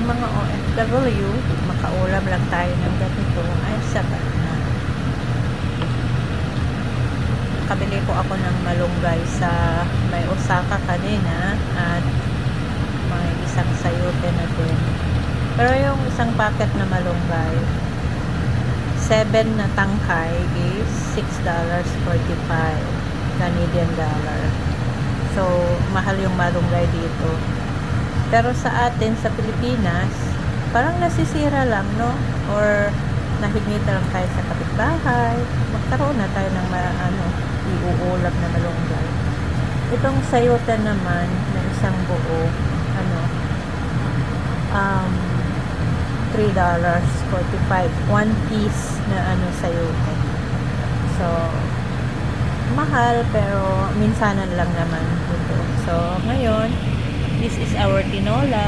pang mga OFW, makaulam lang tayo ng ganito, ay sapat na. Nakabili po ako ng malunggay sa may Osaka kanina at may isang sayote na din. Pero yung isang packet na malunggay, 7 na tangkay is $6.45 Canadian dollar. So, mahal yung malunggay dito. Pero sa atin, sa Pilipinas, parang nasisira lang, no? Or nahigita lang tayo sa kapitbahay. Magkaroon na tayo ng iuulap na malunggay. Itong sayote naman, na isang buo, $3.45. One piece na sayote. So, mahal, pero minsanan lang naman ito. So, ngayon, this is our tinola.